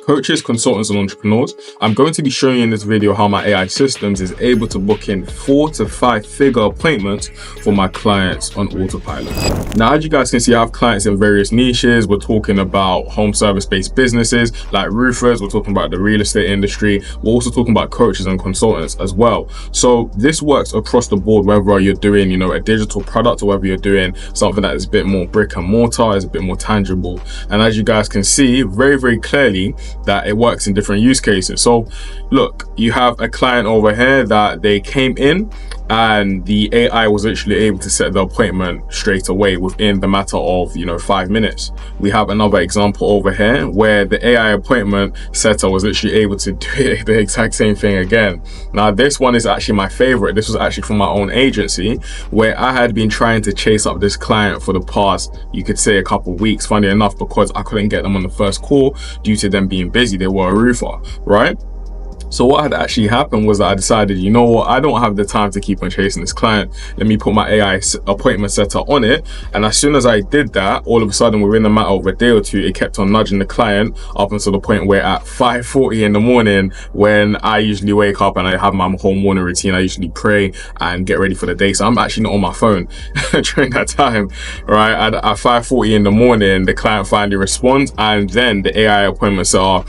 Coaches, consultants, and entrepreneurs, I'm going to be showing you in this video how my AI systems is able to book in 4 to 5 figure appointments for my clients on autopilot. Now, as you guys can see, I have clients in various niches. We're talking about home service-based businesses like roofers. We're talking about the real estate industry. We're also talking about coaches and consultants as well. So this works across the board, whether you're doing, a digital product or whether you're doing something that is a bit more brick and mortar, is a bit more tangible. And as you guys can see very, very clearly that it works in different use cases. So look, you have a client over here that they came in and the AI was actually able to set the appointment straight away within the matter of 5 minutes. We have another example over here where the AI appointment setter was actually able to do the exact same thing again. Now this one is actually my favorite. This was actually from my own agency where I had been trying to chase up this client for the past, you could say, a couple of weeks, funny enough, because I couldn't get them on the first call due to them being busy. They were a roofer, right? So what had actually happened was that I decided, you know what, I don't have the time to keep on chasing this client. Let me put my AI appointment setter on it. And as soon as I did that, all of a sudden within a matter of a day or two, it kept on nudging the client up until the point where at 5:40 in the morning, when I usually wake up and I have my whole morning routine, I usually pray and get ready for the day. So I'm actually not on my phone during that time, right? At 5:40 in the morning, the client finally responds, and then the AI appointment setter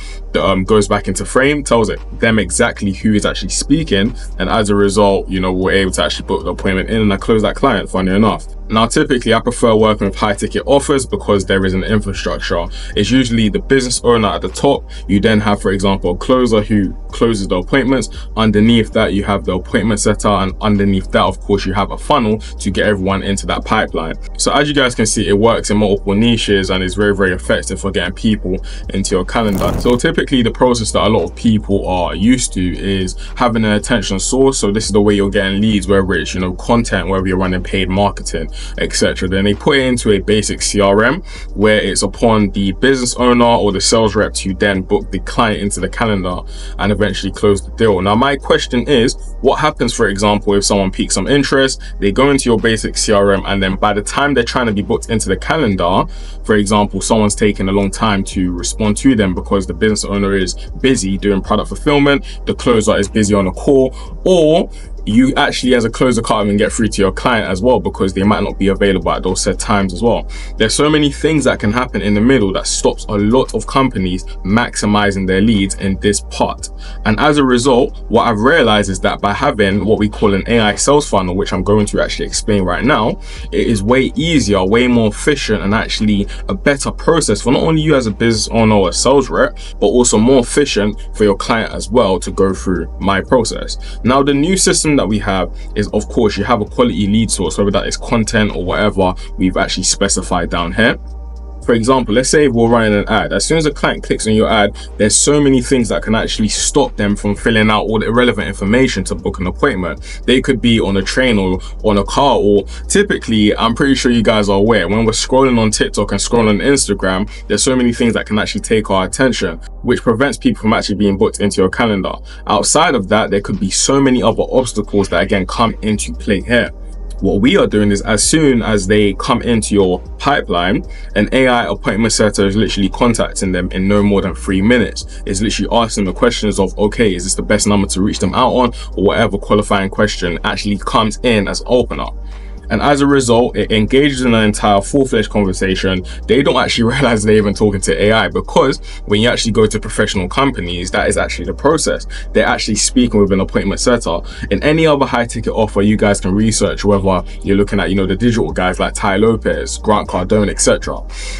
goes back into frame, tells it them exactly who is actually speaking, and as a result, we're able to actually book the appointment in, and I close that client, funny enough. Now, typically I prefer working with high ticket offers because there is an infrastructure. It's usually the business owner at the top. You then have, for example, a closer who closes the appointments. Underneath that, you have the appointment setter, and underneath that, of course, you have a funnel to get everyone into that pipeline. So as you guys can see, it works in multiple niches and is very, very effective for getting people into your calendar. So typically the process that a lot of people are used to is having an attention source. So this is the way you're getting leads, whether it's content, whether you're running paid marketing, etc. Then they put it into a basic CRM where it's upon the business owner or the sales rep to then book the client into the calendar and eventually close the deal. Now my question is, what happens, for example, if someone piques some interest, they go into your basic CRM, and then by the time they're trying to be booked into the calendar, for example, someone's taking a long time to respond to them because the business owner is busy doing product fulfillment, the closer is busy on a call, or you actually as a closer can't even get through to your client as well because they might not be available at those set times as well. There's so many things that can happen in the middle that stops a lot of companies maximizing their leads in this part. And as a result, what I've realized is that by having what we call an AI sales funnel, which I'm going to actually explain right now, it is way easier, way more efficient, and actually a better process for not only you as a business owner or a sales rep, but also more efficient for your client as well to go through my process. Now, the new system that we have is, of course, you have a quality lead source, whether that is content or whatever we've actually specified down here. For example, let's say we're running an ad. As soon as a client clicks on your ad, there's so many things that can actually stop them from filling out all the irrelevant information to book an appointment. They could be on a train or on a car, or typically, I'm pretty sure you guys are aware, when we're scrolling on TikTok and scrolling on Instagram, there's so many things that can actually take our attention, which prevents people from actually being booked into your calendar. Outside of that, there could be so many other obstacles that again come into play here. What we are doing is, as soon as they come into your pipeline, an AI appointment setter is literally contacting them in no more than 3 minutes. It's literally asking the questions of, okay, is this the best number to reach them out on, or whatever qualifying question actually comes in as opener. And as a result, it engages in an entire full-fledged conversation. They don't actually realize they're even talking to AI, because when you actually go to professional companies, that is actually the process. They're actually speaking with an appointment setter. In any other high-ticket offer, you guys can research, whether you're looking at, the digital guys like Ty Lopez, Grant Cardone, etc.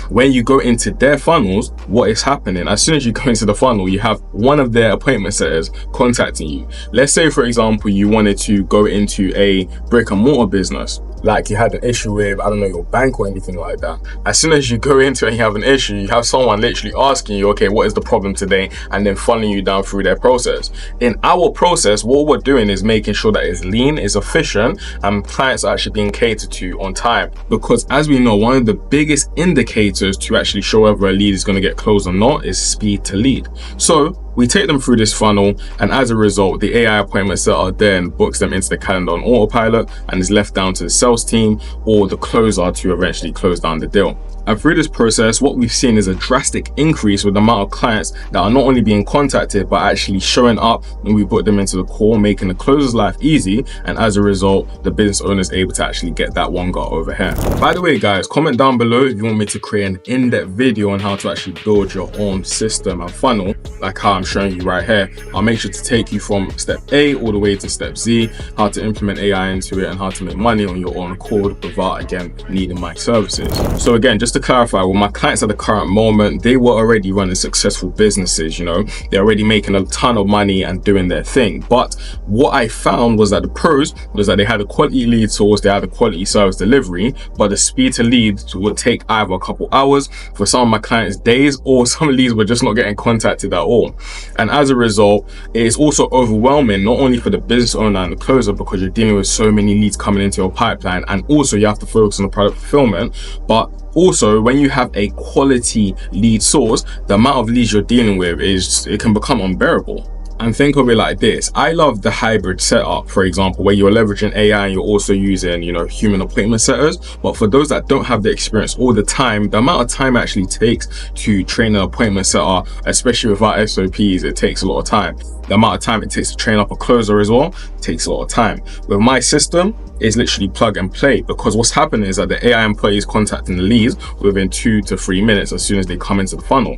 When you go into their funnels, what is happening? As soon as you go into the funnel, you have one of their appointment setters contacting you. Let's say, for example, you wanted to go into a brick and mortar business, like you had an issue with, I don't know, your bank or anything like that. As soon as you go into it and you have an issue, you have someone literally asking you, okay, what is the problem today? And then funneling you down through their process. In our process, what we're doing is making sure that it's lean, it's efficient, and clients are actually being catered to on time. Because as we know, one of the biggest indicators to actually show whether a lead is going to get closed or not is speed to lead. So we take them through this funnel, and as a result, the AI appointment setter then books them into the calendar on autopilot and is left down to the sales team or the closer to eventually close down the deal. And through this process, what we've seen is a drastic increase with the amount of clients that are not only being contacted, but actually showing up when we put them into the call, making the closer's life easy. And as a result, the business owner is able to actually get that one guy over here. By the way, guys, comment down below if you want me to create an in-depth video on how to actually build your own system and funnel, like how I'm showing you right here. I'll make sure to take you from step A all the way to step Z, how to implement AI into it and how to make money on your own accord without, again, needing my services. So again, just to clarify, with my clients at the current moment, they were already running successful businesses, you know, they're already making a ton of money and doing their thing. But what I found was that the pros was that they had a quality lead source, they had a quality service delivery, but the speed to lead would take either a couple hours, for some of my clients days, or some leads were just not getting contacted at all. And as a result, it is also overwhelming, not only for the business owner and the closer, because you're dealing with so many leads coming into your pipeline, and also you have to focus on the product fulfillment. But also, when you have a quality lead source, the amount of leads you're dealing with it can become unbearable. And think of it like this. I love the hybrid setup, for example, where you're leveraging AI and you're also using, you know, human appointment setters. But for those that don't have the experience all the time, the amount of time it actually takes to train an appointment setter, especially without SOPs, it takes a lot of time. The amount of time it takes to train up a closer as well takes a lot of time. With my system, it's literally plug and play, because what's happening is that the AI employee is contacting the leads within 2 to 3 minutes as soon as they come into the funnel.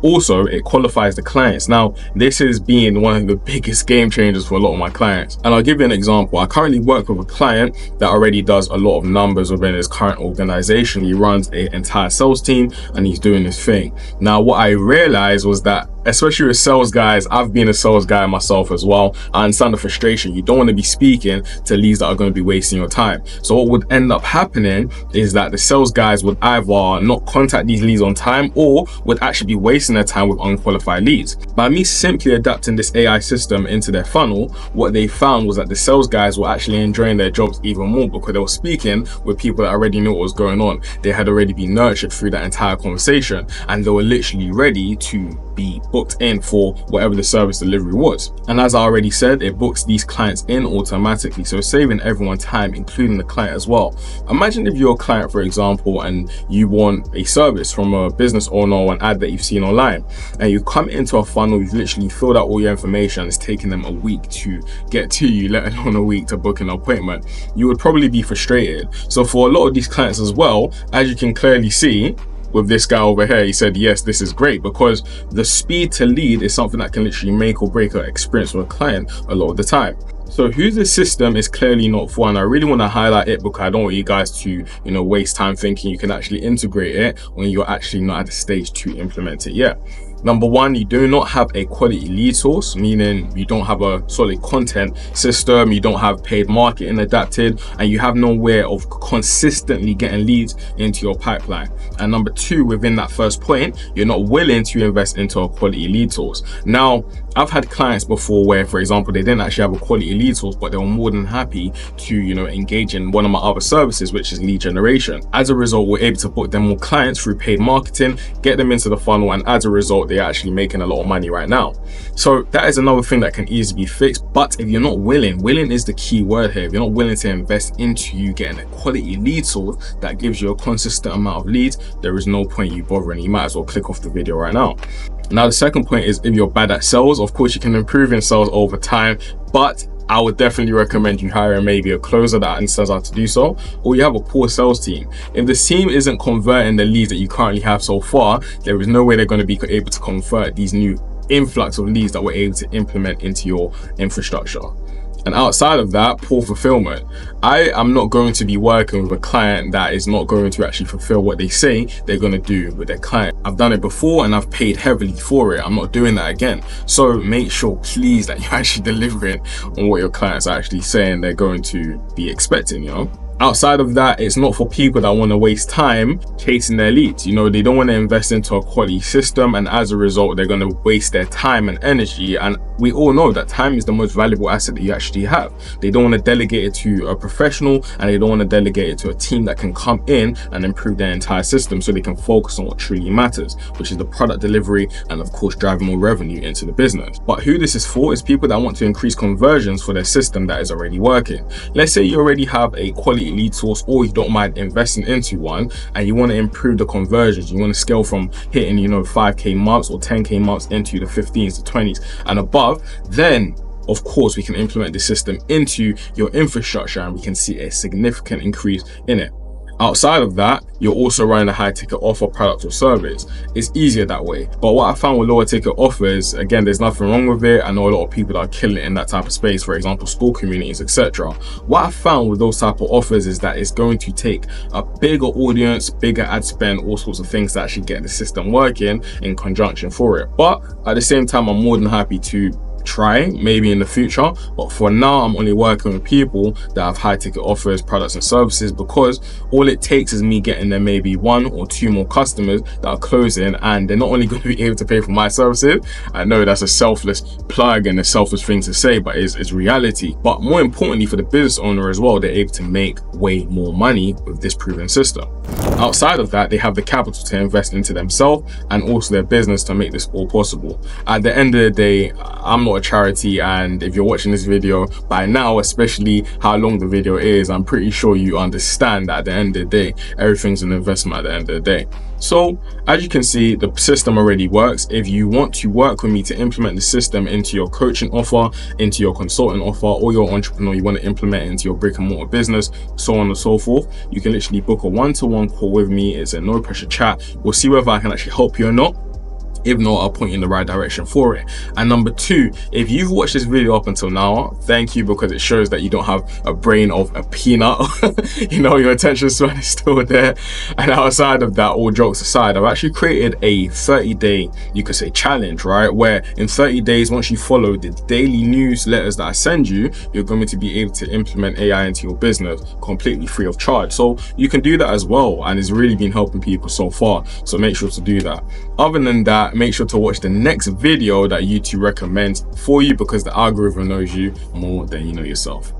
Also, it qualifies the clients. Now, this is being one of the biggest game changers for a lot of my clients. And I'll give you an example. I currently work with a client that already does a lot of numbers within his current organization. He runs an entire sales team and he's doing his thing. Now, what I realized was that, especially with sales guys, I've been a sales guy myself as well. I understand the frustration. You don't want to be speaking to leads that are going to be wasting your time. So what would end up happening is that the sales guys would either not contact these leads on time or would actually be wasting their time with unqualified leads. By me simply adapting this AI system into their funnel, what they found was that the sales guys were actually enjoying their jobs even more, because they were speaking with people that already knew what was going on. They had already been nurtured through that entire conversation, and they were literally ready to be booked in for whatever the service delivery was. And as I already said, it books these clients in automatically, so saving everyone time, including the client as well. Imagine if you're a client, for example, and you want a service from a business owner or an ad that you've seen online, and you come into a funnel, you've literally filled out all your information, it's taking them a week to get to you, let alone a week to book an appointment. You would probably be frustrated. So for a lot of these clients as well, as you can clearly see, with this guy over here, he said, yes, this is great, because the speed to lead is something that can literally make or break an experience with a client a lot of the time. So who this system is clearly not for, and I really want to highlight it because I don't want you guys to, you know, waste time thinking you can actually integrate it when you're actually not at the stage to implement it yet. Number one, you do not have a quality lead source, meaning you don't have a solid content system, you don't have paid marketing adapted, and you have no way of consistently getting leads into your pipeline. And number two, within that first point, you're not willing to invest into a quality lead source. Now, I've had clients before where, for example, they didn't actually have a quality lead source, but they were more than happy to, you know, engage in one of my other services, which is lead generation. As a result, we're able to book them more clients through paid marketing, get them into the funnel, and as a result, they're actually making a lot of money right now. So that is another thing that can easily be fixed. But if you're not willing is the key word here. If you're not willing to invest into you getting a quality lead source that gives you a consistent amount of leads, there is no point you bothering. You might as well click off the video right now. Now, the second point is, if you're bad at sales, of course you can improve in sales over time, but I would definitely recommend you hiring maybe a closer that understands how to do so, or you have a poor sales team. If the team isn't converting the leads that you currently have so far, there is no way they're going to be able to convert these new influx of leads that we're able to implement into your infrastructure. And outside of that, poor fulfillment. I am not going to be working with a client that is not going to actually fulfill what they say they're going to do with their client. I've done it before and I've paid heavily for it. I'm not doing that again. So make sure, please, that you're actually delivering on what your clients are actually saying they're going to be expecting, you know? Outside of that, it's not for people that want to waste time chasing their leads. You know, they don't want to invest into a quality system, and as a result, they're going to waste their time and energy. And we all know that time is the most valuable asset that you actually have. They don't want to delegate it to a professional, and they don't want to delegate it to a team that can come in and improve their entire system so they can focus on what truly matters, which is the product delivery and, of course, driving more revenue into the business. But who this is for is people that want to increase conversions for their system that is already working. Let's say you already have a quality great lead source, or you don't mind investing into one and you want to improve the conversions, you want to scale from hitting 5k months or 10k months into the 15s to 20s and above, then of course we can implement the system into your infrastructure and we can see a significant increase in it. Outside of that, you're also running a high ticket offer, product or service. It's easier that way. But what I found with lower ticket offers, again, there's nothing wrong with it. I know a lot of people that are killing it in that type of space, for example, school communities, etc. What I found with those type of offers is that it's going to take a bigger audience, bigger ad spend, all sorts of things to actually get the system working in conjunction for it. But at the same time, I'm more than happy to try maybe in the future, but for now I'm only working with people that have high ticket offers, products and services, because all it takes is me getting them maybe 1 or 2 more customers that are closing, and they're not only going to be able to pay for my services. I know that's a selfless plug and a selfish thing to say, but it's reality. But more importantly for the business owner as well, they're able to make way more money with this proven system. Outside of that, they have the capital to invest into themselves and also their business to make this all possible. At the end of the day, I'm not a charity, and if you're watching this video by now, especially how long the video is, I'm pretty sure you understand that at the end of the day, everything's an investment at the end of the day. So as you can see, the system already works. If you want to work with me to implement the system into your coaching offer, into your consulting offer, or your entrepreneur, you want to implement it into your brick and mortar business, so on and so forth, you can literally book a one-to-one call with me. It's a no pressure chat. We'll see whether I can actually help you or not. If not, I'll point you in the right direction for it. And number 2, if you've watched this video up until now, thank you, because it shows that you don't have a brain of a peanut. Your attention span is still there. And outside of that, all jokes aside, I've actually created a 30-day, you could say, challenge, right? Where in 30 days, once you follow the daily newsletters that I send you, you're going to be able to implement AI into your business completely free of charge. So you can do that as well, and it's really been helping people so far. So make sure to do that. Other than that, make sure to watch the next video that YouTube recommends for you, because the algorithm knows you more than you know yourself.